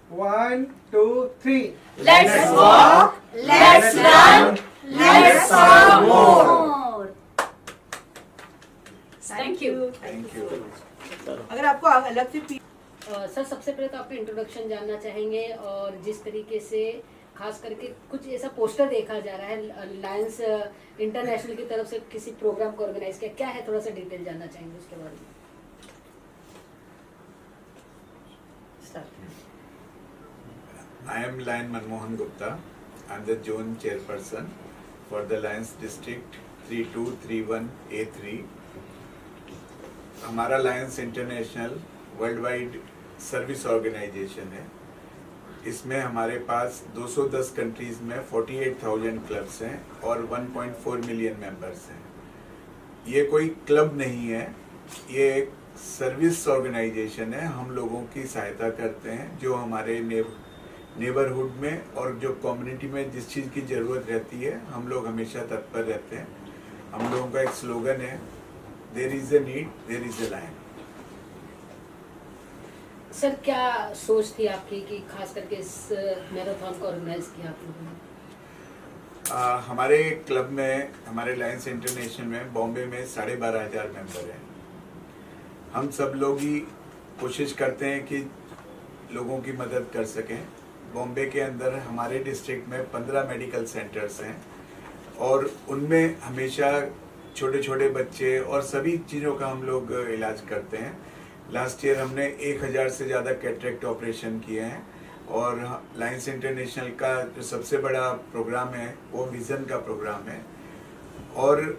1, 2, 3. Let's walk, let's run, let's serve more. Thank you. Thank you. अगर आपको अलग से सर, सबसे पहले तो आपका इंट्रोडक्शन जानना चाहेंगे और जिस तरीके से खास करके कुछ ऐसा पोस्टर देखा जा रहा है लायंस इंटरनेशनल की तरफ से किसी प्रोग्राम को ऑर्गेनाइज किया, क्या है, थोड़ा सा डिटेल जानना चाहेंगे उसके बारे में। I am Lion Manmohan Gupta. I am the zone chairperson for the Lions District 3231A3. हमारा Lions International world wide service organisation है। इसमें हमारे पास 210 कंट्रीज में 48,000 क्लब्स हैं और 1.4 मिलियन मेंबर्स हैं। ये कोई क्लब नहीं है, ये एक सर्विस ऑर्गेनाइजेशन है। हम लोगों की सहायता करते हैं जो हमारे नेबरहुड में और जो कम्युनिटी में जिस चीज़ की ज़रूरत रहती है हम लोग हमेशा तत्पर रहते हैं। हम लोगों का एक स्लोगन है, there is a need, there is a lion. Sir, क्या सोच थी आपकी कि खास करके इस मैराथन को ऑर्गेनाइज किया आप लोगों ने? हमारे क्लब में, हमारे लायंस इंटरनेशनल में बॉम्बे में 12,500 मेंबर हैं। हम सब लोग ही कोशिश करते हैं कि लोगों की मदद कर सकें। बॉम्बे के अंदर हमारे डिस्ट्रिक्ट में 15 मेडिकल सेंटर्स हैं और उनमें हमेशा छोटे छोटे बच्चे और सभी चीज़ों का हम लोग इलाज करते हैं। लास्ट ईयर हमने 1,000 से ज़्यादा कैटरेक्ट ऑपरेशन किए हैं और लायंस इंटरनेशनल का जो सबसे बड़ा प्रोग्राम है वो विज़न का प्रोग्राम है। और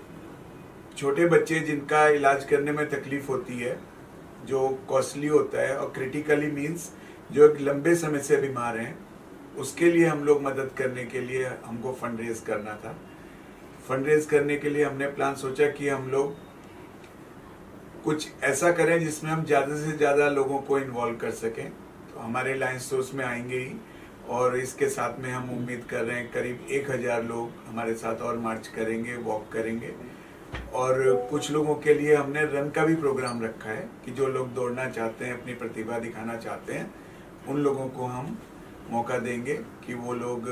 छोटे बच्चे जिनका इलाज करने में तकलीफ होती है, जो कॉस्टली होता है और क्रिटिकली मीन्स जो एक लंबे समय से बीमार हैं, उसके लिए हम लोग मदद करने के लिए हमको फंड रेज करना था। फंड रेज करने के लिए हमने प्लान सोचा कि हम लोग कुछ ऐसा करें जिसमें हम ज़्यादा से ज़्यादा लोगों को इन्वॉल्व कर सकें। तो हमारे लायंस तो उसमें आएंगे ही और इसके साथ में हम उम्मीद कर रहे हैं करीब 1,000 लोग हमारे साथ और मार्च करेंगे, वॉक करेंगे। और कुछ लोगों के लिए हमने रन का भी प्रोग्राम रखा है कि जो लोग दौड़ना चाहते हैं, अपनी प्रतिभा दिखाना चाहते हैं, उन लोगों को हम मौका देंगे कि वो लोग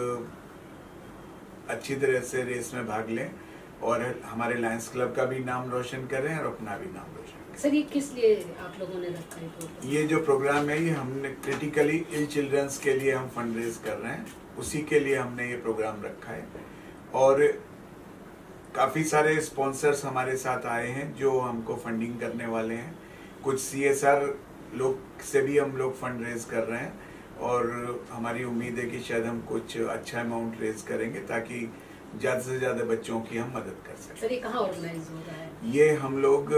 अच्छी तरह से रेस में भाग लें और हमारे लायंस क्लब का भी नाम रोशन करें और अपना भी नाम रोशन करें। सर, ये किस लिए आप लोगों ने रखा है प्रोग्राम? ये जो प्रोग्राम है ये हमने क्रिटिकली इल चिल्ड्रंस के लिए हम फंड रेज कर रहे हैं, उसी के लिए हमने ये प्रोग्राम रखा है। और काफ़ी सारे स्पॉन्सर्स हमारे साथ आए हैं जो हमको फंडिंग करने वाले हैं। कुछ CSR लोग से भी हम लोग फंड रेज कर रहे हैं और हमारी उम्मीद है कि शायद हम कुछ अच्छा अमाउंट रेज करेंगे ताकि ज़्यादा से ज़्यादा बच्चों की हम मदद कर सकें। सर, ये कहाँ ऑर्गेनाइज हो रहा है? ये हम लोग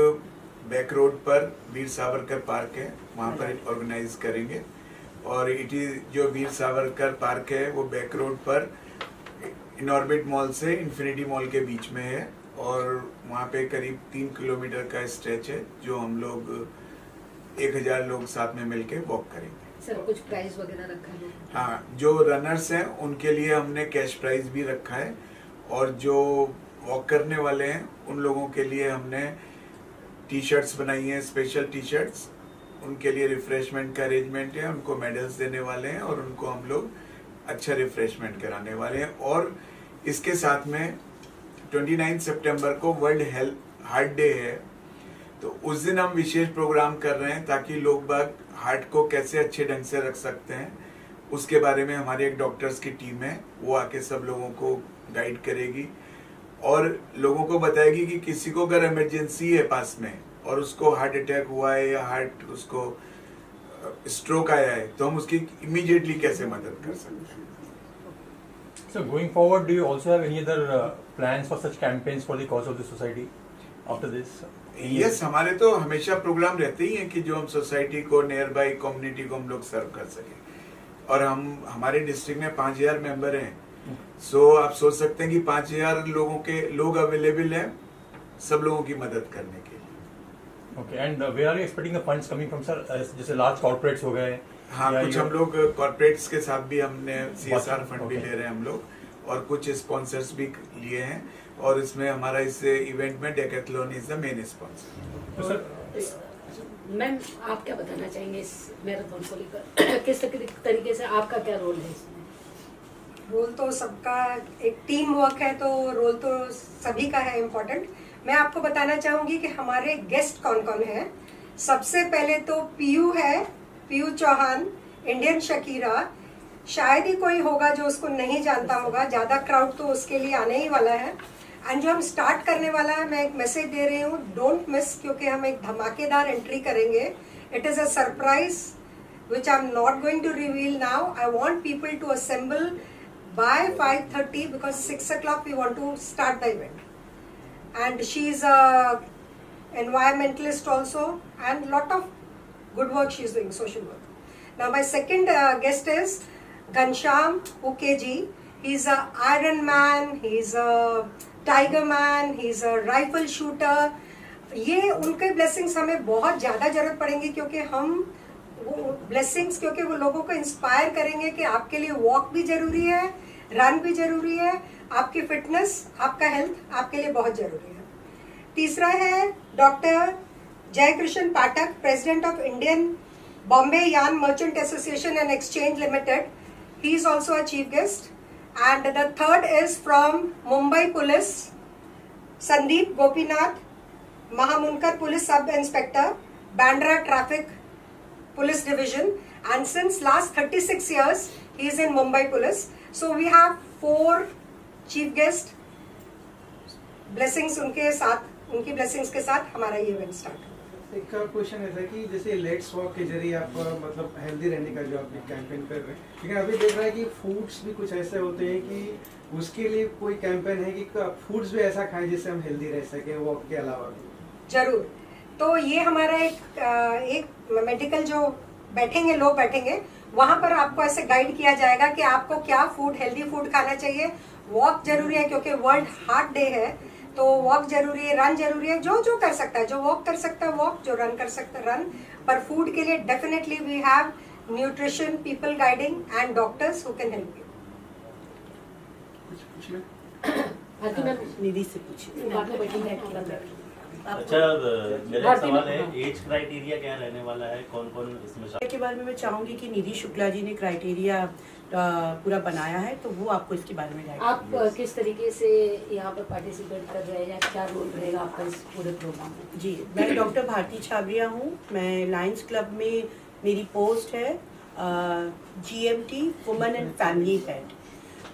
बैक रोड पर वीर सावरकर पार्क है, वहाँ पर ऑर्गेनाइज करेंगे। और जो वीर सावरकर पार्क है वो बैक रोड पर इनऑर्बिट मॉल से इन्फिनिटी मॉल के बीच में है और वहाँ पे करीब 3 किलोमीटर का स्ट्रेच है जो हम लोग 1,000 लोग साथ में मिलके वॉक करेंगे। सर, कुछ प्राइस वगैरह रखा है? हाँ, जो रनर्स हैं उनके लिए हमने कैश प्राइज भी रखा है और जो वॉक करने वाले हैं उन लोगों के लिए हमने T-शर्ट्स बनाई हैं, स्पेशल T-शर्ट्स। उनके लिए रिफ्रेशमेंट का अरेंजमेंट है, उनको मेडल्स देने वाले हैं और उनको हम लोग अच्छा रिफ्रेशमेंट कराने वाले हैं। और इसके साथ में 29 सितंबर को वर्ल्ड हेल्थ हार्ट डे है, तो उस दिन हम विशेष प्रोग्राम कर रहे हैं ताकि लोग बाग हार्ट को कैसे अच्छे ढंग से रख सकते हैं उसके बारे में हमारी एक डॉक्टर्स की टीम है, वो आके सब लोगों को गाइड करेगी और लोगों को बताएगी कि किसी को अगर इमरजेंसी है पास में और उसको हार्ट अटैक हुआ है या हार्ट उसको स्ट्रोक आया है तो हम उसकी इमीडिएटली कैसे मदद कर सकते हैं। So going forward, do you also have any other plans for such campaigns for the cause of the society after this? Yes, हमारे तो हमेशा प्रोग्राम रहते ही हैं कि जो हम सोसाइटी को, नियर बाई कम्युनिटी को हम लोग सर्व कर सकें। और हम हमारे डिस्ट्रिक्ट में 5,000 मेंबर हैं, सो आप सोच सकते हैं कि 5,000 लोग अवेलेबल हैं सब लोगों की मदद करने के लिए। Okay, and where are you expecting the funds coming from, sir? जैसे large corporates हो गए। हाँ, कुछ हम लोग कॉर्पोरेट्स के साथ भी हमने CSR फंड भी ले रहे हैं हम लोग और कुछ स्पॉन्सर्स भी लिए हैं और इसमें हमारा इस इवेंट में Decathlon is the main sponsor. Ma'am आप क्या बताना चाहेंगे इस मैराथन को लेकर? किस तरीके से आपका क्या रोल है इसमें? रोल तो सबका, एक टीम वर्क है तो रोल तो सभी का है इम्पोर्टेंट। मैं आपको बताना चाहूंगी कि हमारे गेस्ट कौन कौन है। सबसे पहले तो पीयू है, पीयू चौहान, इंडियन शकीरा। शायद ही कोई होगा जो उसको नहीं जानता होगा, ज्यादा क्राउड तो उसके लिए आने ही वाला है। एंड जो हम स्टार्ट करने वाला है, मैं एक मैसेज दे रही हूँ, डोंट मिस, क्योंकि हम एक धमाकेदार एंट्री करेंगे। It is a surprise which I'm not going to reveal now. I want people to assemble by 5:30 because 6 o'clock we want to start the event. And she is a environmentalist also, and lot of good work she is doing, social work. Now my second guest is Ghanshyam Ukeji. He's a Iron Man, he's a Tiger Man, he's a rifle shooter. ये उनके blessings हमें बहुत ज़्यादा ज़रूरत पड़ेंगी, क्योंकि हम वो ब्लेसिंग्स, क्योंकि वो लोगों को इंस्पायर करेंगे कि आपके लिए वॉक भी जरूरी है, रन भी जरूरी है, आपकी फिटनेस, आपका हेल्थ आपके लिए बहुत जरूरी है। तीसरा है doctor Jaikrishna Pathak, president of Indian Bombay yarn merchant association and exchange limited. He is also a chief guest. And the third is from Mumbai police, Sandeep Gopinath, Mahamunkar police sub inspector, Bandra traffic Police Division, and since last 36 years he is in Mumbai Police. So we have 4 chief guests. Blessings उनके साथ, उनकी blessings के साथ हमारा ये event start होगा। एक question ऐसा कि जैसे लेट्स वॉक के जरिए आप मतलब हेल्दी रहने का जो आप कैंपेन कर रहे हैं, लेकिन अभी देख रहा है कि फूड्स भी कुछ ऐसे होते हैं कि उसके लिए कोई कैंपेन है कि फूड्स भी ऐसा खाएं जिससे हम हेल्दी रह सके वॉक के अलावा? जरूर। तो ये हमारा एक मेडिकल जो बैठेंगे, लोग बैठेंगे, वहां पर आपको ऐसे गाइड किया जाएगा कि आपको क्या फूड, हेल्दी फूड खाना चाहिए। वॉक जरूरी है क्योंकि वर्ल्ड हार्ट डे है, तो वॉक जरूरी है, रन जरूरी है। जो कर सकता है, जो वॉक कर सकता है वॉक, जो रन कर सकता है रन। पर फूड के लिए definitely we have nutrition people guiding and doctors who can help you. Nidhi से पूछिए। अच्छा, मेरा सवाल है, एज क्राइटेरिया क्या रहने वाला है, कौन कौन इसमें? के बारे में मैं चाहूंगी कि निधि शुक्ला जी ने क्राइटेरिया पूरा बनाया है, तो वो आपको इसके बारे में गाइड आप किस तरीके से यहाँ पर पार्टिसिपेट कर रहे हैं, या क्या रोल रहेगा आपका इस पूरे प्रोग्राम में? जी, मैं डॉक्टर भारती छाबरिया हूँ। मैं लायंस क्लब में मेरी पोस्ट है GMT, women and family head.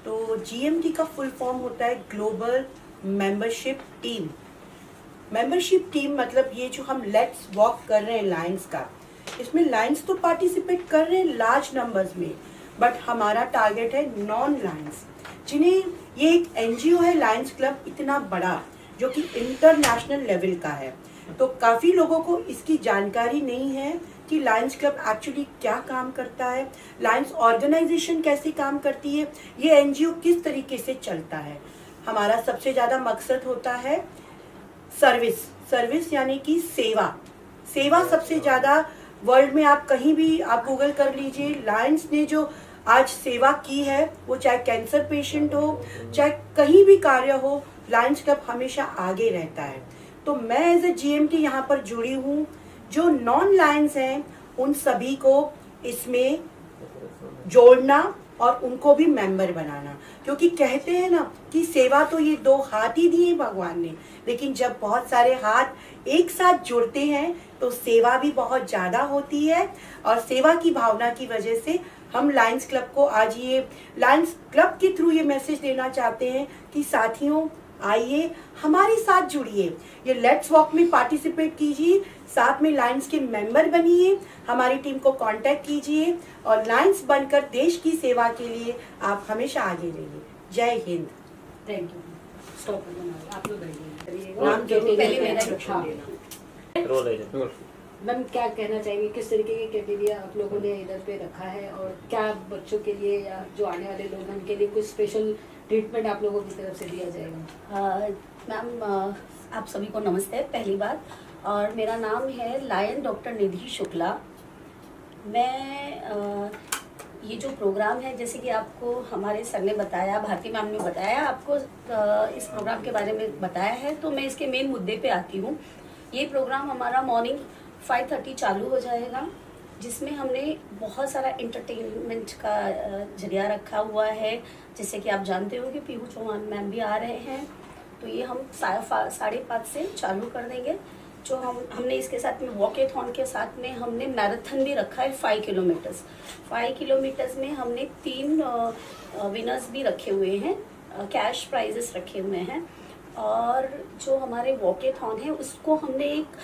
तो GMT का फुल फॉर्म होता है global membership team. Membership team मतलब ये जो हम लेट्स वॉक कर रहे हैं लायंस का, इसमें लायंस तो पार्टिसिपेट कर रहे हैं लार्ज नंबर्स में, बट हमारा टारगेट है नॉन लायंस, जिन्हें ये एक NGO है लायंस क्लब इतना बड़ा जो कि इंटरनेशनल लेवल का है। तो काफ़ी लोगों को इसकी जानकारी नहीं है कि लायंस क्लब एक्चुअली क्या काम करता है, लायंस ऑर्गेनाइजेशन कैसे काम करती है, ये NGO किस तरीके से चलता है। हमारा सबसे ज़्यादा मकसद होता है सर्विस यानी कि सेवा सबसे ज्यादा वर्ल्ड में। आप कहीं भी आप गूगल कर लीजिए, लायंस ने जो आज सेवा की है, वो चाहे कैंसर पेशेंट हो, चाहे कहीं भी कार्य हो, लायंस क्लब हमेशा आगे रहता है। तो मैं एज ए GMT यहाँ पर जुड़ी हूँ। जो नॉन लायंस हैं उन सभी को इसमें जोड़ना और उनको भी मेंबर बनाना, क्योंकि कहते हैं ना कि सेवा तो ये 2 हाथ ही दिए भगवान ने, लेकिन जब बहुत सारे हाथ एक साथ जुड़ते हैं तो सेवा भी बहुत ज़्यादा होती है। और सेवा की भावना की वजह से हम लायंस क्लब को आज ये लायंस क्लब के थ्रू ये मैसेज देना चाहते हैं कि साथियों आइए हमारे साथ जुड़िए, ये लेट्स वॉक में पार्टिसिपेट कीजिए, साथ में लायंस के मेंबर बनिए, हमारी टीम को कांटेक्ट कीजिए और लायंस बनकर देश की सेवा के लिए आप हमेशा आगे रहिए। जय हिंद। Thank you. स्टॉप आप लोग नाम जरूर पहले मेरा इंट्रोडक्शन देना। मैम क्या कहना चाहेंगे, किस तरीके के क्राइटेरिया आप लोगों ने इधर पे रखा है, और क्या बच्चों के लिए या जो आने वाले लोग हैं उनके लिए कुछ स्पेशल ट्रीटमेंट आप लोगों की तरफ से दिया जाएगा? मैम आप सभी को नमस्ते पहली बात, और मेरा नाम है लायन डॉक्टर निधि शुक्ला। मैं ये जो प्रोग्राम है, जैसे कि आपको हमारे सर ने बताया, भारती मैम ने बताया, आपको इस प्रोग्राम के बारे में बताया है, तो मैं इसके मेन मुद्दे पे आती हूँ। ये प्रोग्राम हमारा मॉर्निंग 5:30 चालू हो जाएगा, जिसमें हमने बहुत सारा एंटरटेनमेंट का जरिया रखा हुआ है। जैसे कि आप जानते हो कि पीहू चौहान मैम भी आ रहे हैं, तो ये हम 5:30 से चालू कर देंगे। जो हमने इसके साथ में वॉकेथॉन के साथ में हमने मैराथन भी रखा है 5 किलोमीटर्स। 5 किलोमीटर्स में हमने 3 विनर्स भी रखे हुए हैं, कैश प्राइजेस रखे हुए हैं। और जो हमारे वॉकेथॉन है उसको हमने एक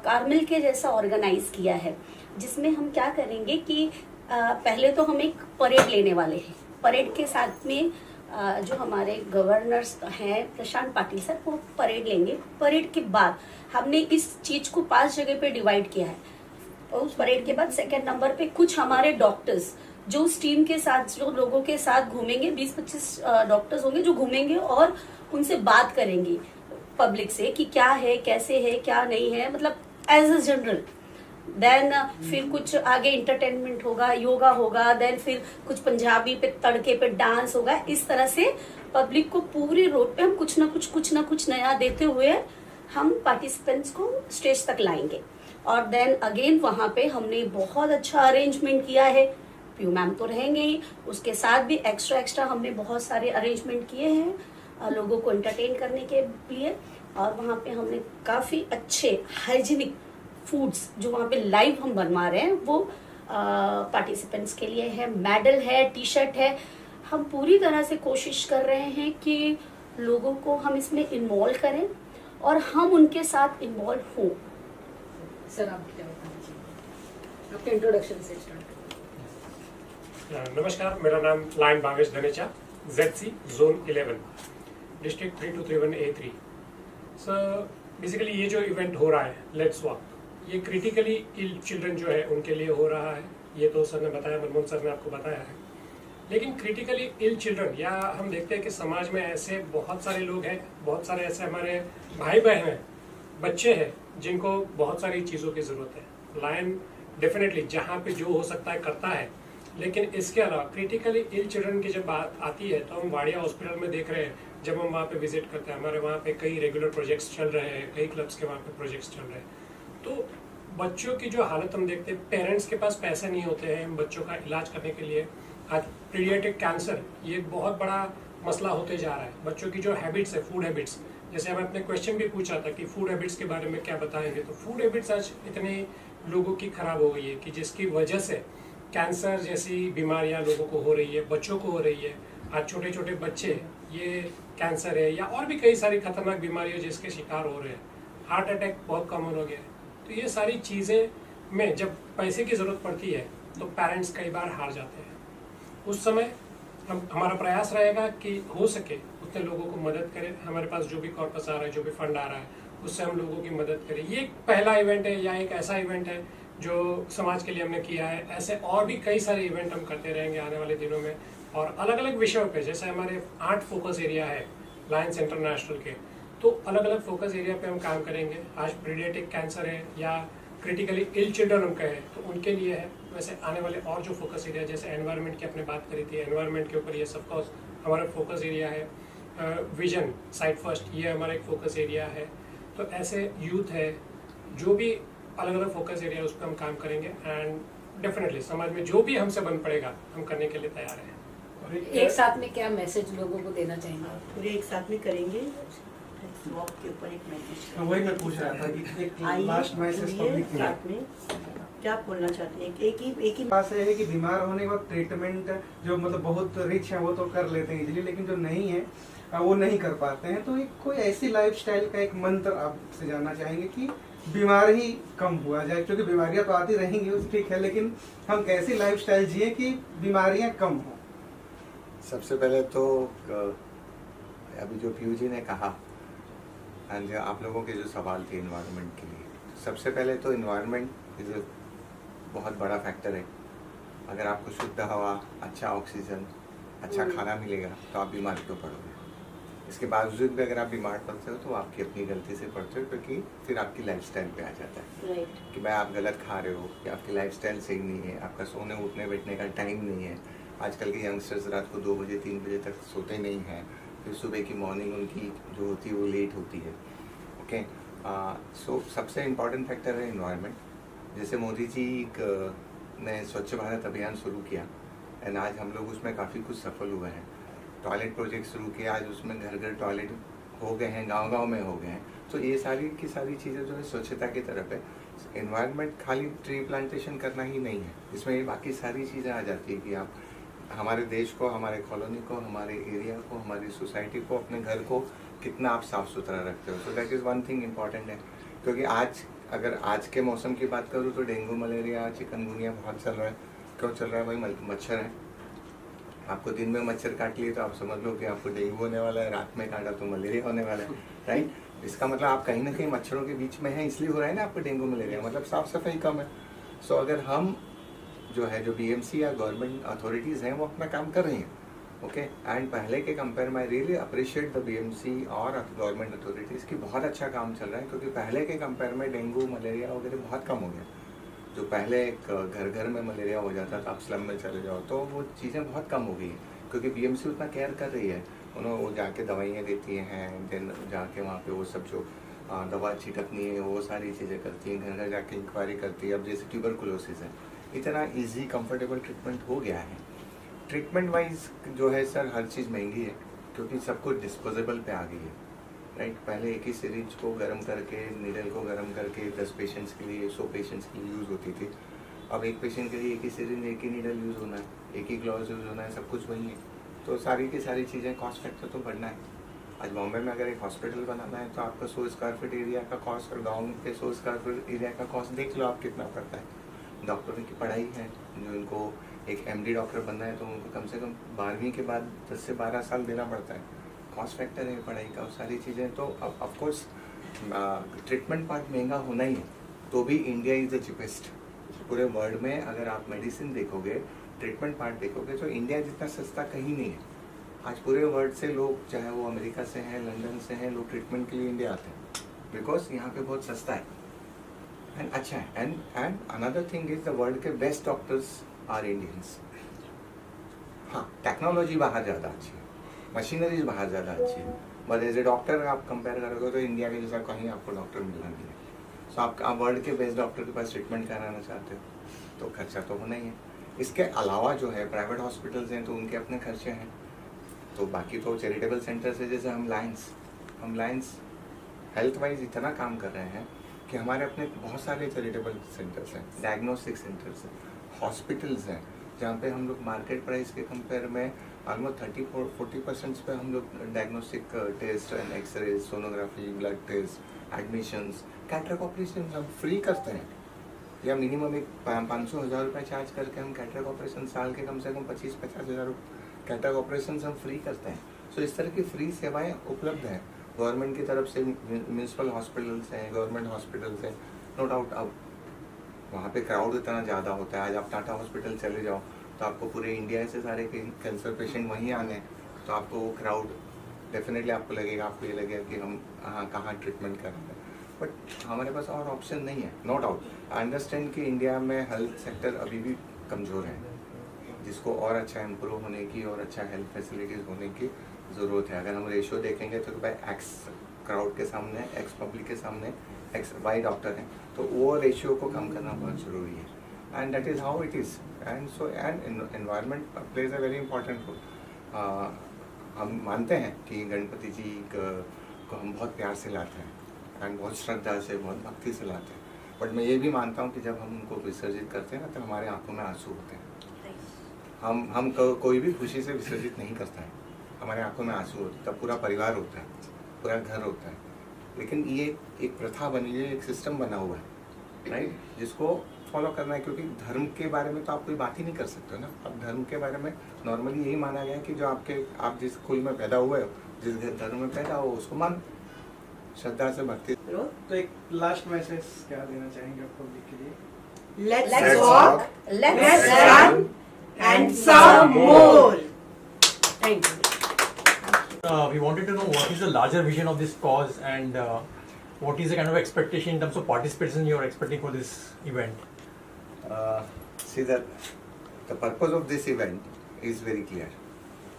कार्मेल के जैसा ऑर्गेनाइज किया है, जिसमें हम क्या करेंगे कि पहले तो हम एक परेड लेने वाले हैं। परेड के साथ में जो हमारे गवर्नर्स हैं प्रशांत पाटिल सर, वो परेड लेंगे। परेड के बाद हमने इस चीज को 5 जगह पे डिवाइड किया है। और उस परेड के बाद सेकंड नंबर पे कुछ हमारे डॉक्टर्स जो उस टीम के साथ, जो लोगों के साथ घूमेंगे, 20-25 डॉक्टर्स होंगे जो घूमेंगे और उनसे बात करेंगे पब्लिक से कि क्या है, कैसे है, क्या नहीं है, मतलब एज अ जनरल। देन फिर कुछ आगे इंटरटेनमेंट होगा, योगा होगा, देन फिर कुछ पंजाबी पे तड़के पे डांस होगा। इस तरह से पब्लिक को पूरे रोड पे हम कुछ ना कुछ नया देते हुए हम पार्टिसिपेंट्स को स्टेज तक लाएंगे। और देन अगेन वहां पे हमने बहुत अच्छा अरेंजमेंट किया है। पीयू मैम तो रहेंगे ही, उसके साथ भी एक्स्ट्रा हमने बहुत सारे अरेंजमेंट किए हैं लोगों को एंटरटेन करने के लिए। और वहाँ पे हमने काफी अच्छे हाइजीनिक फूड्स जो वहाँ पे लाइव हम बनवा रहे हैं वो पार्टिसिपेंट्स के लिए है। मेडल है, टी-शर्ट है। हम पूरी तरह से कोशिश कर रहे हैं कि लोगों को हम इसमें इन्वॉल्व करें और हम उनके साथ इन्वॉल्व हों। सर आप क्या बताना चाहिए, आपके इंट्रोडक्शन से स्टार्ट करें। नमस्कार, मेरा नाम Lion Bhavesh Dhanecha, ZC zone 11 district 3231A3। Sir basically ये जो इवेंट हो रहा है लेट्स वॉक, ये क्रिटिकली इल चिल्ड्रन जो है उनके लिए हो रहा है। ये तो सर ने बताया, मनमोहन सर ने आपको बताया है। लेकिन क्रिटिकली इल चिल्ड्रन, या हम देखते हैं कि समाज में ऐसे बहुत सारे लोग हैं, बहुत सारे ऐसे हमारे भाई बहन हैं, बच्चे हैं जिनको बहुत सारी चीज़ों की ज़रूरत है। लायन डेफिनेटली जहाँ पे जो हो सकता है करता है, लेकिन इसके अलावा क्रिटिकली इल चिल्ड्रन की जब बात आती है तो हम वाडिया हॉस्पिटल में देख रहे हैं, जब हम वहाँ पे विजिट करते हैं, हमारे वहाँ पे कई रेगुलर प्रोजेक्ट्स चल रहे हैं, कई क्लब्स के वहाँ पे प्रोजेक्ट्स चल रहे हैं। तो बच्चों की जो हालत हम देखते हैं, पेरेंट्स के पास पैसे नहीं होते हैं बच्चों का इलाज करने के लिए। आज पीडियाट्रिक कैंसर ये एक बहुत बड़ा मसला होते जा रहा है। बच्चों की जो हैबिट्स है, फूड हैबिट्स, जैसे हमें अपने क्वेश्चन भी पूछा था कि फूड हैबिट्स के बारे में क्या बताएंगे, तो फूड हैबिट्स आज इतने लोगों की खराब हो गई है कि जिसकी वजह से कैंसर जैसी बीमारियां लोगों को हो रही है, बच्चों को हो रही है। आज छोटे छोटे बच्चे ये कैंसर है या और भी कई सारी खतरनाक बीमारियां जिसके शिकार हो रहे हैं। हार्ट अटैक बहुत कॉमन हो गया है। तो ये सारी चीज़ें में जब पैसे की ज़रूरत पड़ती है तो पेरेंट्स कई बार हार जाते हैं। उस समय हमारा प्रयास रहेगा कि हो सके उतने लोगों को मदद करें। हमारे पास जो भी कॉर्पस आ रहा है, जो भी फंड आ रहा है, उससे हम लोगों की मदद करें। ये एक पहला इवेंट है या एक ऐसा इवेंट है जो समाज के लिए हमने किया है। ऐसे और भी कई सारे इवेंट हम करते रहेंगे आने वाले दिनों में, और अलग अलग विषयों पे। जैसे हमारे 8 फोकस एरिया है लायंस इंटरनेशनल के, तो अलग अलग फोकस एरिया पे हम काम करेंगे। आज पीडियाट्रिक कैंसर है या क्रिटिकली इल चिल्ड्रन हम कहें तो उनके लिए है। वैसे आने वाले और जो फोकस एरिया, जैसे एनवायरनमेंट की आपने बात करी थी, एनवायरनमेंट के ऊपर ये सब कोर्स हमारा फोकस एरिया है। विजन साइट फर्स्ट ये हमारा एक फोकस एरिया है। तो ऐसे यूथ है, जो भी अलग अलग फोकस एरिया उस पर हम काम करेंगे। एंड डेफिनेटली समाज में जो भी हमसे बन पड़ेगा हम करने के लिए तैयार हैं। एक साथ में क्या मैसेज लोगों को देना चाहेंगे? पूरे एक साथ में करेंगे वॉक के ऊपर एक मैसेज। वही मैं पूछ रहा था कि एक लास्ट मैसेज पब्लिक के साथ में क्या बोलना चाहते हैं? एक ही बात है कि बीमार होने के बाद ट्रीटमेंट जो मतलब बहुत रिच है वो तो कर लेते हैं इजीली, लेकिन जो नहीं है वो नहीं कर पाते हैं। तो एक कोई ऐसी लाइफस्टाइल का एक मंत्र आपसे जानना चाहेंगे कि बीमारी कम हुआ जाए, क्योंकि बीमारियां तो आती रहेंगी ठीक है, लेकिन हम कैसी लाइफस्टाइल जिए कि बीमारियां कम हो। सबसे पहले तो अभी जो पीयू जी ने कहा एंड आप लोगों के जो सवाल थे इन्वायरमेंट के लिए, सबसे पहले तो इन्वायरमेंट इज बहुत बड़ा फैक्टर है। अगर आपको शुद्ध हवा, अच्छा ऑक्सीजन, अच्छा खाना मिलेगा तो आप बीमार क्यों पड़ोगे। इसके बावजूद भी अगर आप बीमार पड़ते हो तो आपकी अपनी गलती से पड़ते हो, क्योंकि फिर आपकी लाइफस्टाइल पे आ जाता है कि भाई आप गलत खा रहे हो या आपकी लाइफस्टाइल सही नहीं है, आपका सोने उठने बैठने का टाइम नहीं है। आजकल के यंगस्टर्स रात को 2 बजे 3 बजे तक सोते नहीं हैं, फिर सुबह की मॉर्निंग उनकी जो होती है वो लेट होती है। ओके, सो सबसे इम्पॉर्टेंट फैक्टर है इन्वायरमेंट। जैसे मोदी जी ने स्वच्छ भारत अभियान शुरू किया एंड आज हम लोग उसमें काफ़ी कुछ सफल हुए हैं। टॉयलेट प्रोजेक्ट शुरू किया, आज उसमें घर घर टॉयलेट हो गए हैं, गांव-गांव में हो गए हैं। तो ये सारी की सारी चीज़ें जो है स्वच्छता की तरफ है। एनवायरनमेंट खाली ट्री प्लांटेशन करना ही नहीं है, इसमें ये बाकी सारी चीज़ें आ जाती है कि आप हमारे देश को, हमारे कॉलोनी को, हमारे एरिया को, हमारी सोसाइटी को, अपने घर को कितना आप साफ़ सुथरा रखते हो। So that is one thing important है। क्योंकि अगर आज के मौसम की बात करूँ तो डेंगू, मलेरिया, चिकनगुनिया बहुत चल रहा है। क्यों चल रहा है भाई? मच्छर है। आपको दिन में मच्छर काट लिए तो आप समझ लो कि आपको डेंगू होने वाला है, रात में काटा तो मलेरिया होने वाला है, राइट? इसका मतलब आप कहीं ना कहीं मच्छरों के बीच में हैं, इसलिए हो रहा है ना आपको डेंगू मलेरिया, मतलब साफ सफाई कम है। सो अगर हम जो BMC या गवर्नमेंट अथॉरिटीज़ हैं वो अपना काम कर रही हैं, ओके, एंड पहले के कंपेयर में I really appreciate the BMC और गवर्नमेंट अथॉरिटीज़ की बहुत अच्छा काम चल रहा है। क्योंकि पहले के कंपेयर में डेंगू, मलेरिया वगैरह बहुत कम हो गया। जो पहले घर घर में मलेरिया हो जाता था, आप स्लम में चले जाओ तो वो चीज़ें बहुत कम हो गई हैं। क्योंकि BMC उतना केयर कर रही है, उन्होंने वो जाके दवाइयाँ देती हैं, देन जाके वहाँ पे वो सब जो दवा छिटकनी है वो सारी चीज़ें करती हैं, घर घर जाके इंक्वायरी करती है। अब जैसे ट्यूबरकुलोसिस है, इतना इजी कंफर्टेबल ट्रीटमेंट हो गया है। ट्रीटमेंट वाइज जो है सर हर चीज़ महंगी है, क्योंकि सब कुछ डिस्पोजेबल पे आ गई है, राइट? पहले एक ही सिरिंज को गर्म करके, नीडल को गर्म करके 10 पेशेंट्स के लिए, 100 पेशेंट्स के लिए यूज़ होती थी। अब एक पेशेंट के लिए एक ही सिरिंज, एक ही नीडल यूज़ होना है, एक ही ग्लव्स यूज़ होना है, सब कुछ वही है। तो सारी की सारी चीज़ें, कॉस्ट फैक्टर तो बढ़ना है। आज बॉम्बे में अगर एक हॉस्पिटल बनाना है तो आपका 100 स्क्वायर फीट एरिया का कॉस्ट, और गाँव के 100 स्क्वायर फीट एरिया का कॉस्ट देख लो आप कितना पड़ता है। डॉक्टरों की पढ़ाई है, जो इनको एक MD डॉक्टर बनना है तो उनको कम से कम 12वीं के बाद 10 से 12 साल देना पड़ता है। कॉस्ट फैक्टर है पढ़ाई का, सारी चीज़ें। तो अब ऑफकोर्स ट्रीटमेंट पार्ट महंगा होना ही है, तो भी इंडिया इज़ द चीपेस्ट। पूरे वर्ल्ड में अगर आप मेडिसिन देखोगे, ट्रीटमेंट पार्ट देखोगे तो इंडिया जितना सस्ता कहीं नहीं है। आज पूरे वर्ल्ड से लोग, चाहे वो अमेरिका से हैं, लंदन से हैं, लोग ट्रीटमेंट के लिए इंडिया आते हैं, बिकॉज यहाँ पे बहुत सस्ता है एंड अच्छा है। And another thing is the world के बेस्ट डॉक्टर्स आर इंडियंस। हाँ, टेक्नोलॉजी बाहर ज़्यादा अच्छी है, मशीनरीज बाहर ज़्यादा अच्छी है, बट एज ए डॉक्टर आप कंपेयर करोगे तो इंडिया के जैसा कहीं आपको डॉक्टर मिलना नहीं है। सो आप वर्ल्ड के बेस्ट डॉक्टर के पास ट्रीटमेंट कराना चाहते हो तो खर्चा तो होना ही है। इसके अलावा जो है प्राइवेट हॉस्पिटल्स हैं तो उनके अपने खर्चे हैं, तो बाकी तो चैरिटेबल सेंटर्स है, जैसे हम लायंस हेल्थ वाइज इतना काम कर रहे हैं कि हमारे अपने बहुत सारे चैरिटेबल सेंटर्स हैं, डायग्नोस्टिक सेंटर्स हैं, हॉस्पिटल्स हैं, जहाँ पे हम लोग मार्केट प्राइस के कंपेयर में ऑलमोस्ट 30-40% पे हम लोग diagnostic test and x-ray, sonography, blood test, admissions, cataract operation हम फ्री करते हैं, या मिनिमम एक 500-1000 रुपये चार्ज करके हम कैटरेक्ट ऑपरेशन साल के कम से कम 25-50 हज़ार कैटरेक्ट ऑपरेशन हम फ्री करते हैं। सो इस तरह की फ्री सेवाएं उपलब्ध हैं गवर्नमेंट की तरफ से। म्यूनसिपल हॉस्पिटल्स हैं, गवर्नमेंट हॉस्पिटल्स हैं, नो डाउट। अब वहाँ पे क्राउड इतना ज़्यादा होता है, आज आप टाटा हॉस्पिटल चले जाओ तो आपको पूरे इंडिया से सारे कैंसर पेशेंट वहीं आने हैं, तो आपको वो क्राउड डेफिनेटली आपको लगेगा, आपको ये लगेगा कि हम कहाँ ट्रीटमेंट कर रहे हैं, बट हमारे पास और ऑप्शन नहीं है, नो डाउट। आई अंडरस्टैंड कि इंडिया में हेल्थ सेक्टर अभी भी कमज़ोर है, जिसको और अच्छा इम्प्रूव होने की और अच्छा हेल्थ फैसिलिटीज़ होने की ज़रूरत है। अगर हम रेशियो देखेंगे तो भाई एक्स क्राउड के सामने, एक्स पब्लिक के सामने XY डॉक्टर हैं, तो वो रेशियो को कम करना बहुत ज़रूरी है, and that is how it is. And so and environment plays a very important role. हम मानते हैं कि गणपति जी को हम बहुत प्यार से लाते हैं एंड बहुत श्रद्धा से, बहुत भक्ति से लाते हैं, बट मैं ये भी मानता हूँ कि जब हम उनको विसर्जित करते हैं ना तो हमारे आंखों में आंसू होते हैं। हम कोई भी खुशी से विसर्जित नहीं करता है, हमारे आंखों में आंसू होते हैं, तब पूरा परिवार होता है, पूरा घर होता है। लेकिन ये एक प्रथा बनी है, एक सिस्टम बना हुआ है, राइट, जिसको फॉलो करना है। क्योंकि धर्म के बारे में तो आप कोई बात ही नहीं कर सकते ना। अब धर्म के बारे में नॉर्मली यही माना गया है कि जो आप जिस कुल में पैदा हुए हो, जिस धर्म में पैदा हो, उसको मान श्रद्धा से भक्ति। तो एक लास्ट मैसेज क्या देना चाहेंगे आप पब्लिक के लिए? Let's walk, let's run, and some more. Thank you. We wanted to know what is the larger vision of this cause, and what is the kind of expectation in terms of participation you are expecting for this event? See, the purpose of this event is very clear.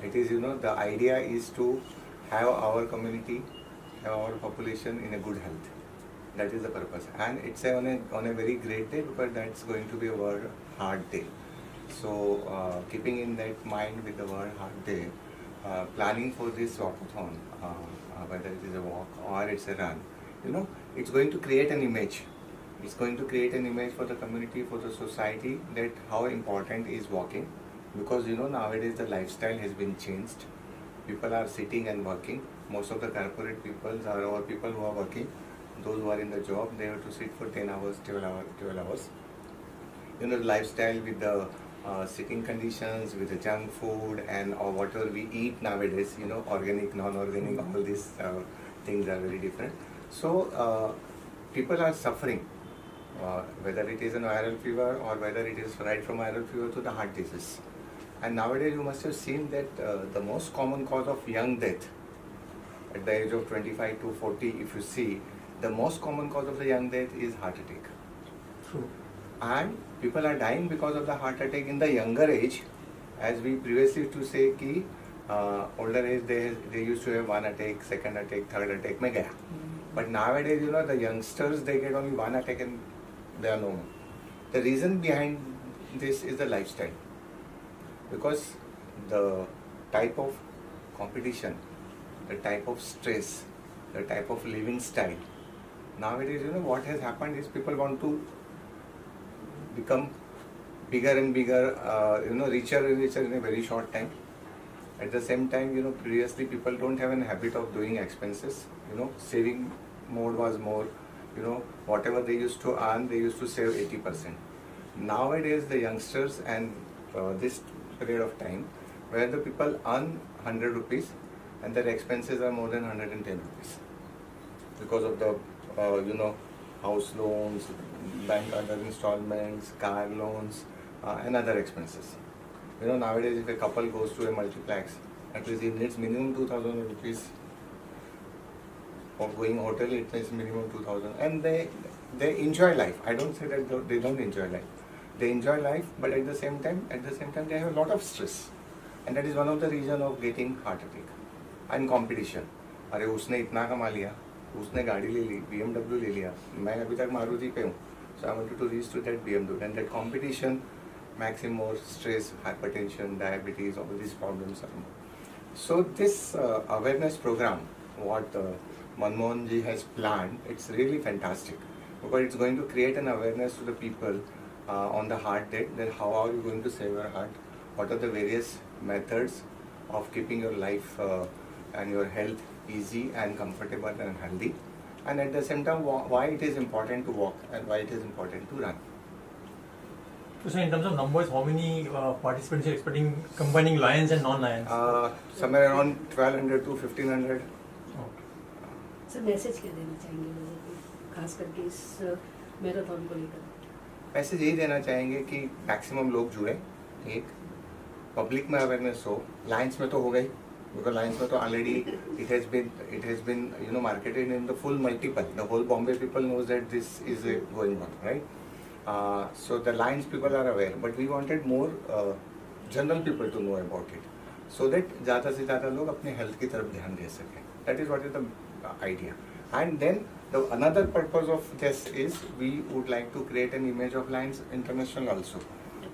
It is, the idea is to have our community, have our population in a good health. That is the purpose, and it's on a very great day because that's going to be a World Heart Day. So keeping in that mind with the World Heart Day, planning for this walkathon, whether it is a walk or it's a run, you know, it's going to create an image. It's going to create an image for the community, for the society, that how important is walking, because you know nowadays the lifestyle has been changed. People are sitting and working. Most of the corporate people are, or people who are working, those who are in the job, they have to sit for 10 hours, 12 hours. You know, the lifestyle with the sitting conditions, with the junk food and or whatever we eat nowadays, you know, organic, non-organic, all these things are very different. So people are suffering, whether it is an viral fever or whether it is right from viral fever to the heart disease. And nowadays you must have seen that the most common cause of young death at the age of 25 to 40, if you see, the most common cause of the young death is heart attack. True. And people are dying because of the heart attack in the younger age. As we previously used to say ki older age they used to have one attack, second attack, third attack, mein gaya. But nowadays, you know, the youngsters, they get only one attack and they are no more. The reason behind this is the lifestyle. Because the type of competition, the type of stress, the type of living style. Nowadays, you know, what has happened is people want to become bigger and bigger, you know, richer and richer in a very short time. At the same time, you know, previously people don't have a habit of doing expenses. You know, saving mode was more, you know, whatever they used to earn, they used to save 80%. Nowadays, the youngsters and this period of time, where the people earn 100 rupees and their expenses are more than 110 rupees because of the, you know, house loans, bank other installments, car loans, and other expenses. You know, nowadays if a couple goes to a multiplex, at least it needs minimum 2,000 rupees. For going hotel, it is minimum 2,000, and they enjoy life. I don't say that they don't enjoy life. They enjoy life, but at the same time they have a lot of stress, and that is one of the reason of getting heart attack and competition. अरे उसने इतना कमा लिया, उसने गाड़ी ले ली, BMW ले लिया, मैं अभी तक मारुति पे हूँ, so I wanted to reach to that BMW, and that competition makes him more stress, hypertension, diabetes, all these problems are more. So this awareness program, what Manmohan ji has planned, it's really fantastic because it's going to create an awareness to the people on the heart day, that how are you going to save your heart, what are the various methods of keeping your life and your health easy and comfortable and healthy, and at the same time why it is important to walk and why it is important to run. So in terms of numbers, how many participants are you expecting, combining Lions and non-Lions? Somewhere around 1200 to 1500. Sir message क्या देना चाहेंगे लोगों को, खास करके इस marathon को लेकर? मैसेज यही देना चाहेंगे कि मैक्सिमम लोग जुड़े, एक पब्लिक में अवेयरनेस हो, लाइन्स में तो हो गई, बिकॉज लाइन्स में तो already it has been you know marketed in the full multiple, the whole Bombay people knows that this is going on, right? So the Lions people are aware, but we wanted more general people to know about it, so that ज़्यादा से ज़्यादा लोग अपने health की तरफ ध्यान दे सकें. That is what is the idea. And then the another purpose of this is we would like to create an image of Lions International also,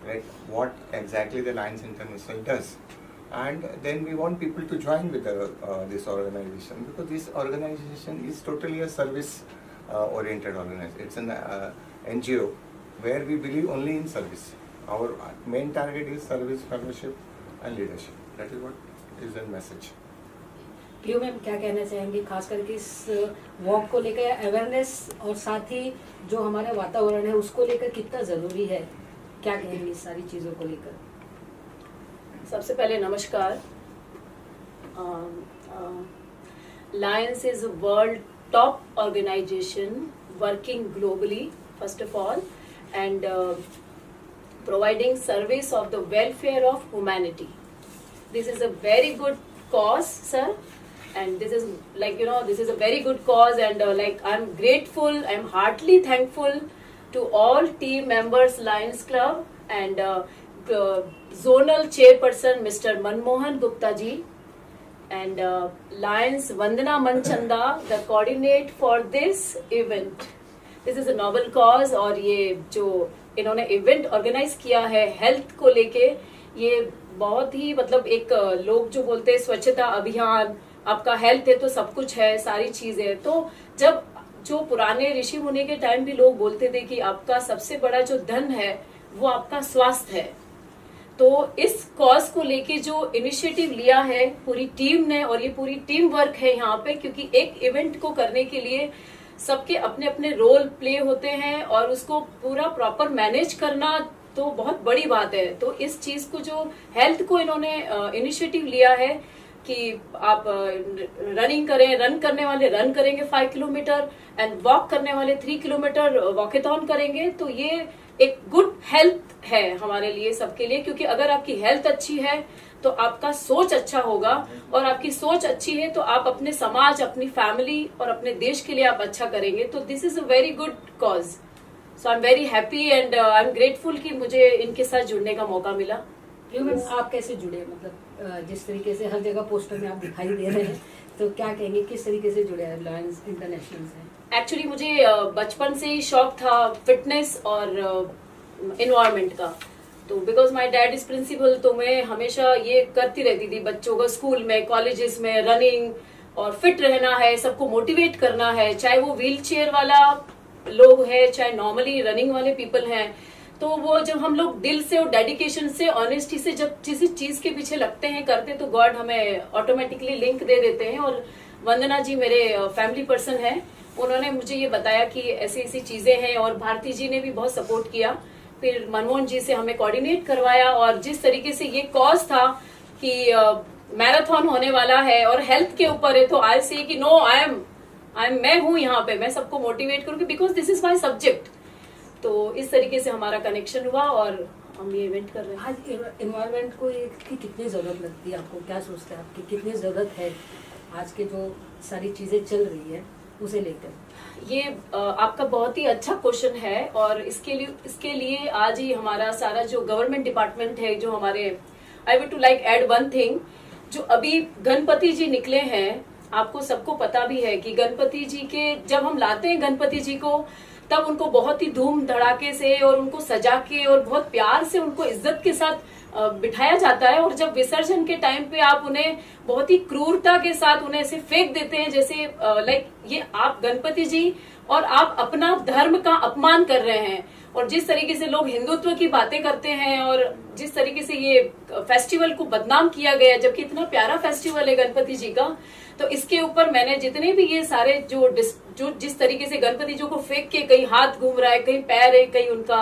right? What exactly the Lions International does, and then we want people to join with this organization, because this organization is totally a service oriented organization. It's an NGO where we believe only in service. Our main target is service, fellowship and leadership. That is what is the message. Piyu ma'am क्या कहना चाहेंगे खास करके इस walk को लेकर, awareness और साथ ही जो हमारा वातावरण है उसको लेकर कितना ज़रूरी है, क्या कहेंगे इस सारी चीज़ों को लेकर? सबसे पहले नमस्कार. Lions is a world top organization working globally, first of all, and providing service of the welfare of humanity. This is a very good cause, sir, and this is like, you know, this is a very good cause, and like I'm grateful, I'm heartily thankful to all team members, Lions Club, and zonal chairperson Mr. Manmohan Gupta ji, and Lions Vandana Manchanda, the coordinate for this event. This is a noble cause और ये जो इन्होंने event organise किया है health को लेके, ये बहुत ही मतलब एक लोग जो बोलते हैं स्वच्छता अभियान, आपका हेल्थ है तो सब कुछ है, सारी चीजें। तो जब जो पुराने ऋषि मुनि के टाइम भी लोग बोलते थे कि आपका सबसे बड़ा जो धन है वो आपका स्वास्थ्य है, तो इस कॉज को लेके जो इनिशिएटिव लिया है पूरी टीम ने, और ये पूरी टीम वर्क है यहाँ पे, क्योंकि एक इवेंट को करने के लिए सबके अपने अपने रोल प्ले होते हैं और उसको पूरा प्रॉपर मैनेज करना तो बहुत बड़ी बात है। तो इस चीज को जो हेल्थ को इन्होंने इनिशिएटिव लिया है कि आप रनिंग करें, रन करने वाले रन करेंगे 5 किलोमीटर एंड वॉक करने वाले 3 किलोमीटर वॉकेथॉन करेंगे, तो ये एक गुड हेल्थ है हमारे लिए सबके लिए, क्योंकि अगर आपकी हेल्थ अच्छी है तो आपका सोच अच्छा होगा, और आपकी सोच अच्छी है तो आप अपने समाज, अपनी फैमिली और अपने देश के लिए आप अच्छा करेंगे। तो this is a very good cause, so I am very happy and I am grateful कि मुझे इनके साथ जुड़ने का मौका मिला। आप कैसे जुड़े, मतलब जिस तरीके से हर जगह पोस्टर में आप दिखाई दे रहे हैं, तो क्या कहेंगे किस तरीके से जुड़े हैं लायंस इंटरनेशनल से? एक्चुअली मुझे बचपन से ही शौक था फिटनेस और एनवायरनमेंट का, तो because my dad is principal, तो मैं हमेशा ये करती रहती थी बच्चों को स्कूल में, कॉलेजेस में रनिंग, और फिट रहना है, सबको मोटिवेट करना है, चाहे वो व्हील चेयर वाला लोग है चाहे नॉर्मली रनिंग वाले पीपल हैं। तो वो जब हम लोग दिल से और डेडिकेशन से, ऑनेस्टी से जब किसी चीज के पीछे लगते हैं, करते हैं, तो गॉड हमें ऑटोमेटिकली लिंक दे देते हैं। और वंदना जी मेरे फैमिली पर्सन है, उन्होंने मुझे ये बताया कि ऐसी ऐसी चीजें हैं, और भारती जी ने भी बहुत सपोर्ट किया। फिर मनमोहन जी से हमें कोऑर्डिनेट करवाया, और जिस तरीके से ये कॉज था कि मैराथन होने वाला है और हेल्थ के ऊपर है, तो आई से कि नो आई एम मैं हूँ यहाँ पे, मैं सबको मोटिवेट करूंगी because this is my subject. तो इस तरीके से हमारा कनेक्शन हुआ और हम ये इवेंट कर रहे हैं। आज एनवायरनमेंट को की कितनी जरूरत लगती है आपको, क्या सोचते हैं आपकी कितनी जरूरत है आज के जो सारी चीजें चल रही है उसे लेकर? ये आपका बहुत ही अच्छा क्वेश्चन है, और इसके लिए आज ही हमारा सारा जो गवर्नमेंट डिपार्टमेंट है, जो हमारे I would to like add one thing, जो अभी गणपति जी निकले हैं, आपको सबको पता भी है कि गणपति जी के जब हम लाते हैं गणपति जी को, तब उनको बहुत ही धूम धड़ाके से और उनको सजा के और बहुत प्यार से उनको इज्जत के साथ बिठाया जाता है, और जब विसर्जन के टाइम पे आप उन्हें बहुत ही क्रूरता के साथ उन्हें ऐसे फेंक देते हैं, जैसे लाइक ये आप गणपति जी और आप अपना धर्म का अपमान कर रहे हैं। और जिस तरीके से लोग हिंदुत्व की बातें करते हैं और जिस तरीके से ये फेस्टिवल को बदनाम किया गया, जबकि इतना प्यारा फेस्टिवल है गणपति जी का, तो इसके ऊपर मैंने जितने भी ये सारे जो जिस तरीके से गणपति जी को फेंक के कहीं हाथ घूम रहा है, कहीं पैर है, कहीं उनका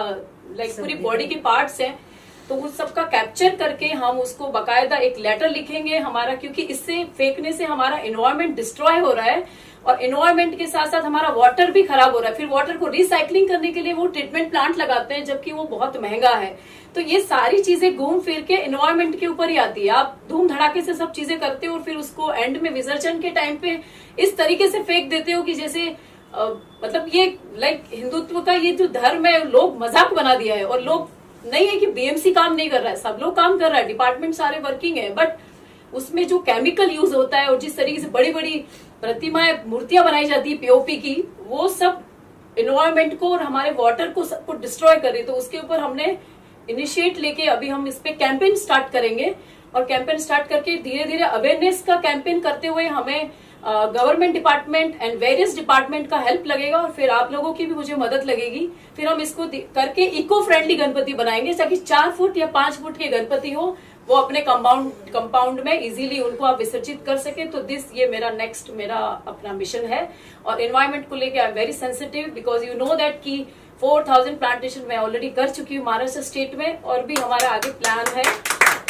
लाइक पूरी बॉडी के पार्ट्स हैं, तो उस सबका कैप्चर करके हम उसको बकायदा एक लेटर लिखेंगे हमारा, क्योंकि इससे फेंकने से हमारा एनवायरमेंट डिस्ट्रॉय हो रहा है, और एनवायरमेंट के साथ साथ हमारा वाटर भी खराब हो रहा है। फिर वाटर को रिसाइकलिंग करने के लिए वो ट्रीटमेंट प्लांट लगाते हैं, जबकि वो बहुत महंगा है। तो ये सारी चीजें घूम फिर के एनवायरमेंट के ऊपर ही आती है। आप धूम धड़ाके से सब चीजें करते हो और फिर उसको एंड में विसर्जन के टाइम पे इस तरीके से फेंक देते हो कि जैसे मतलब ये लाइक हिंदुत्व का ये जो धर्म है लोग मजाक बना दिया है। और लोग नहीं है कि बीएमसी काम नहीं कर रहा है, सब लोग काम कर रहा है, डिपार्टमेंट सारे वर्किंग है, बट उसमें जो केमिकल यूज होता है और जिस तरीके से बड़ी बड़ी प्रतिमाएं मूर्तियां बनाई जाती है पीओपी की, वो सब एनवायरमेंट को और हमारे वाटर को सबको डिस्ट्रॉय कर रही है। तो उसके ऊपर हमने इनिशिएट लेके अभी हम इस पे कैंपेन स्टार्ट करेंगे, और कैंपेन स्टार्ट करके धीरे धीरे अवेयरनेस का कैंपेन करते हुए हमें government department and various department का हेल्प लगेगा, और फिर आप लोगों की भी मुझे मदद लगेगी। फिर हम इसको करके इको फ्रेंडली गणपति बनाएंगे, ताकि 4 फुट या 5 फुट के गणपति हो, वो अपने कंपाउंड में इजीली उनको आप विसर्जित कर सके। तो ये मेरा अपना मिशन है। और एनवायरमेंट को लेके I am very sensitive, because you know that कि 4000 प्लांटेशन मैं ऑलरेडी कर चुकी हूँ महाराष्ट्र स्टेट में, और भी हमारा आगे प्लान है।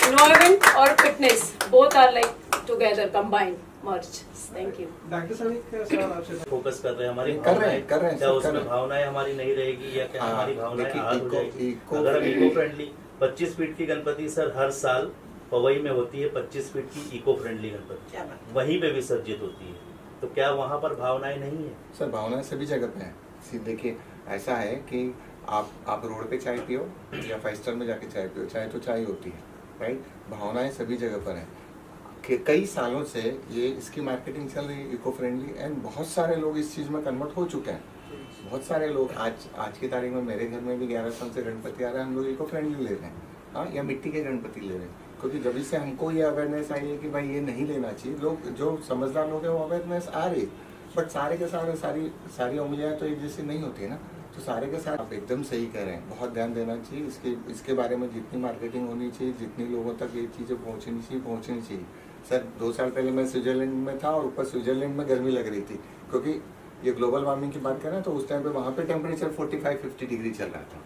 एनवायरमेंट और fitness both are like together combined merge. Thank you. Doctor साहब एक सवाल आपसे फोकस कर रहे हैं, हमारी कर रहे हैं क्या उसमें भावनाएं हमारी नहीं रहेगी, या क्या हमारी भावनाएं आग हो जाएगी? अगर हम इको फ्रेंडली 25 फीट की गणपति सर हर साल पवई में होती है, 25 फीट की इको फ्रेंडली गणपति वहीं पे विसर्जित होती है, तो क्या वहाँ पर भावनाएं नहीं है? सर भावनाएं सभी जगह पे हैं। देखिए ऐसा है कि आप रोड पे चाय पियो या 5 स्टार में जाके चाय पियो, चाय तो चाय होती है, राइट? भावनाएं सभी जगह पर हैं। कई सालों से ये इसकी मार्केटिंग चल रही है इको फ्रेंडली, एंड बहुत सारे लोग इस चीज़ में कन्वर्ट हो चुके हैं। बहुत सारे लोग आज की तारीख में मेरे घर में भी 11 साल से गणपति आ रहा है, हम लोग इको फ्रेंडली ले रहे हैं, हाँ, या मिट्टी के गणपति ले रहे हैं, क्योंकि जब से हमको ये अवेयरनेस आई है कि भाई ये नहीं लेना चाहिए। लोग जो समझदार लोग हैं वो अवेयरनेस आ रही, बट सारे के सारे सारी उंगलियाँ तो एक जैसी नहीं होती ना, तो सारे के साथ आप एकदम सही कह रहे हैं, बहुत ध्यान देना चाहिए इसके बारे में। जितनी मार्केटिंग होनी चाहिए, जितनी लोगों तक ये चीज़ें पहुँचनी चाहिए। सर 2 साल पहले मैं स्विट्जरलैंड में था और ऊपर स्विट्जरलैंड में गर्मी लग रही थी, क्योंकि ये ग्लोबल वार्मिंग की बात करें तो उस टाइम पे वहाँ पे टेम्परेचर 45-50 डिग्री चल रहा था।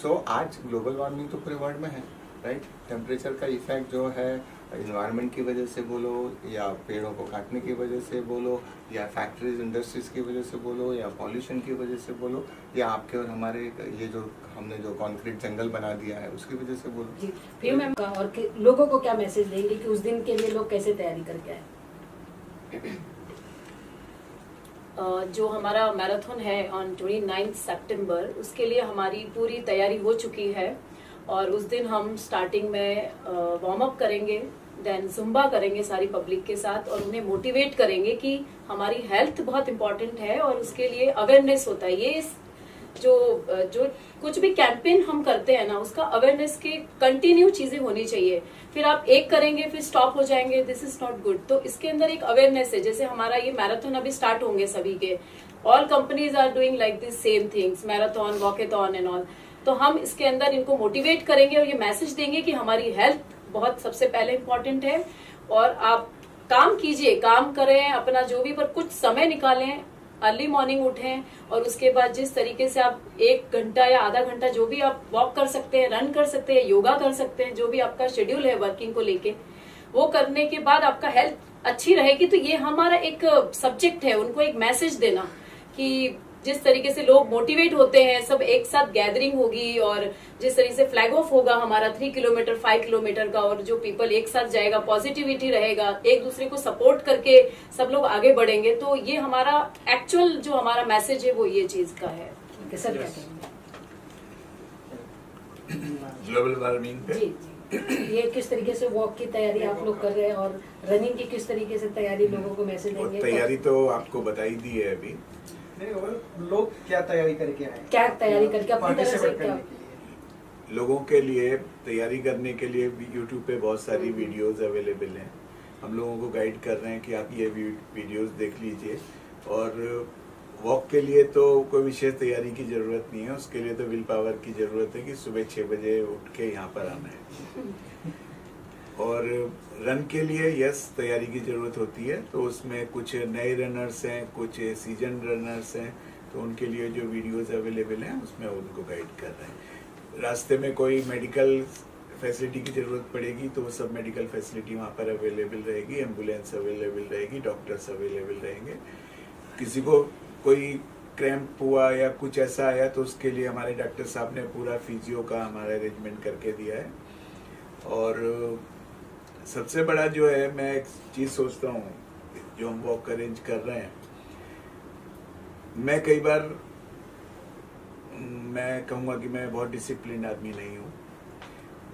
सो आज ग्लोबल वार्मिंग तो पूरे वर्ल्ड में है, राइट। टेम्परेचर का इफेक्ट जो है इन्वायरमेंट की वजह से बोलो, या पेड़ों को काटने की वजह से बोलो, या फैक्ट्रीज इंडस्ट्रीज की वजह से बोलो, या पॉल्यूशन की वजह से बोलो, या आपके और हमारे ये जो हमने जो कॉन्क्रीट जंगल बना दिया है उसकी वजह से बोलो। जी, फिर मैम और लोगों को क्या मैसेज देंगे कि उस दिन के लिए लोग कैसे तैयारी करके आए? जो हमारा मैराथन है ऑन 29 सितंबर, उसके लिए हमारी पूरी तैयारी हो चुकी है। और उस दिन हम स्टार्टिंग में वार्म अप करेंगे, देन जुम्बा करेंगे सारी पब्लिक के साथ, और उन्हें मोटिवेट करेंगे कि हमारी हेल्थ बहुत इम्पोर्टेंट है और उसके लिए अवेयरनेस होता है। ये जो कुछ भी कैंपेन हम करते हैं ना, उसका अवेयरनेस के कंटिन्यू चीजें होनी चाहिए। फिर आप एक करेंगे फिर स्टॉप हो जाएंगे, दिस इज नॉट गुड। तो इसके अंदर एक अवेयरनेस है। जैसे हमारा ये मैराथन अभी स्टार्ट होंगे सभी के, all companies are doing like this same things, marathon, walkathon and all. तो हम इसके अंदर इनको मोटिवेट करेंगे और ये मैसेज देंगे कि हमारी हेल्थ बहुत सबसे पहले इम्पोर्टेंट है, और आप काम कीजिए, काम करें अपना जो भी, पर कुछ समय निकालें, अर्ली मॉर्निंग उठें, और उसके बाद जिस तरीके से आप 1 घंटा या आधा घंटा जो भी आप वॉक कर सकते हैं, रन कर सकते हैं, योगा कर सकते हैं, जो भी आपका शेड्यूल है वर्किंग को लेके, वो करने के बाद आपका हेल्थ अच्छी रहेगी। तो ये हमारा एक सब्जेक्ट है, उनको एक मैसेज देना कि जिस तरीके से लोग मोटिवेट होते हैं, सब एक साथ गैदरिंग होगी, और जिस तरीके से फ्लैग ऑफ होगा हमारा 3 किलोमीटर 5 किलोमीटर का, और जो पीपल एक साथ जाएगा, पॉजिटिविटी रहेगा, एक दूसरे को सपोर्ट करके सब लोग आगे बढ़ेंगे। तो ये हमारा एक्चुअल जो हमारा मैसेज है वो ये चीज का है। सर क्या कहेंगे? ग्लोबल वार्मिंग पे ये किस तरीके से वॉक की तैयारी आप लोग कर रहे हैं, और रनिंग की किस तरीके से तैयारी लोगों को मैसेज देंगे? तैयारी तो आपको बताई दी है अभी। लोग क्या तैयारी करके आए, क्या तैयारी करके अपनी तरह से क्या? लोगों के लिए तैयारी करने के लिए यूट्यूब पे बहुत सारी वीडियोस अवेलेबल हैं। हम लोगों को गाइड कर रहे हैं कि आप ये वीडियोस देख लीजिए। और वॉक के लिए तो कोई विशेष तैयारी की जरूरत नहीं है, उसके लिए तो विल पावर की जरूरत है कि सुबह 6 बजे उठ के यहाँ पर आना है। और रन के लिए यस तैयारी की जरूरत होती है, तो उसमें कुछ नए रनर्स हैं, कुछ सीजन रनर्स हैं, तो उनके लिए जो वीडियोस अवेलेबल हैं उसमें उनको गाइड कर रहे हैं। रास्ते में कोई मेडिकल फैसिलिटी की जरूरत पड़ेगी तो वो सब मेडिकल फैसिलिटी वहाँ पर अवेलेबल रहेगी, एम्बुलेंस अवेलेबल रहेगी, डॉक्टर्स अवेलेबल रहेंगे। किसी को कोई क्रैम्प हुआ या कुछ ऐसा आया तो उसके लिए हमारे डॉक्टर साहब ने पूरा फिजियो का हमारा अरेंजमेंट करके दिया है। और सबसे बड़ा जो है, मैं एक चीज सोचता हूँ जो हम वॉक अरेंज कर रहे हैं, मैं कई बार मैं कहूँगा कि मैं बहुत डिसिप्लिन आदमी नहीं हूँ।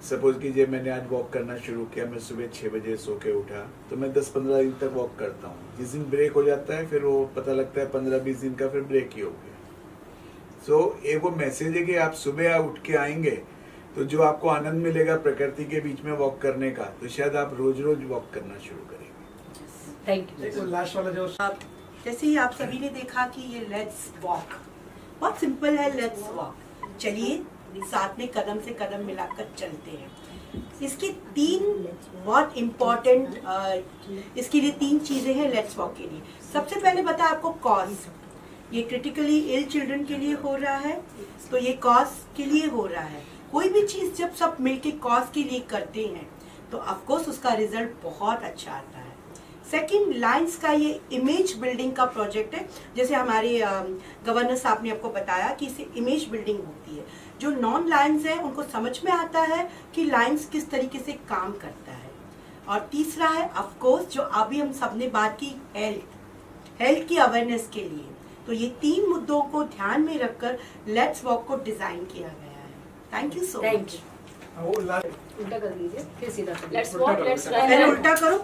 सपोज कीजिए मैंने आज वॉक करना शुरू किया, मैं सुबह 6 बजे सो के उठा, तो मैं 10-15 दिन तक वॉक करता हूँ। जिस दिन ब्रेक हो जाता है फिर वो पता लगता है 15-20 दिन का फिर ब्रेक ही हो गया। सो एक वो मैसेज है कि आप सुबह उठ के आएंगे तो जो आपको आनंद मिलेगा प्रकृति के बीच में वॉक करने का, तो शायद आप रोज रोज वॉक करना शुरू करेंगे। Thank you. लास्ट वाला जो जैसे ही आप सभी ने देखा कि ये लेट्स वॉक बहुत सिंपल है, लेट्स वॉक, चलिए साथ में कदम से कदम मिलाकर चलते हैं। इसकी 3 बहुत इम्पोर्टेंट इसके लिए 3 चीजें हैं लेट्स वॉक के लिए। सबसे पहले बता आपको कॉज, ये क्रिटिकली इल चिल्ड्रन के लिए हो रहा है, तो ये कॉज के लिए हो रहा है। कोई भी चीज जब सब मिलके कॉज के लिए करते हैं तो ऑफकोर्स उसका रिजल्ट बहुत अच्छा आता है। सेकंड, लायंस का ये इमेज बिल्डिंग का प्रोजेक्ट है। जैसे हमारे गवर्नर साहब ने आपको बताया कि इससे इमेज बिल्डिंग होती है। जो नॉन लायंस है उनको समझ में आता है कि लायंस किस तरीके से काम करता है। और तीसरा है ऑफकोर्स जो अभी हम सबने बात की, हेल्थ की अवेयरनेस के लिए। तो ये 3 मुद्दों को ध्यान में रखकर लेट्स वॉक को डिजाइन किया गया है। Thank you so much. उल्टा कर लीजिए, फिर सीधा लेट्स वॉक, लेट्स रन, उल्टा करो।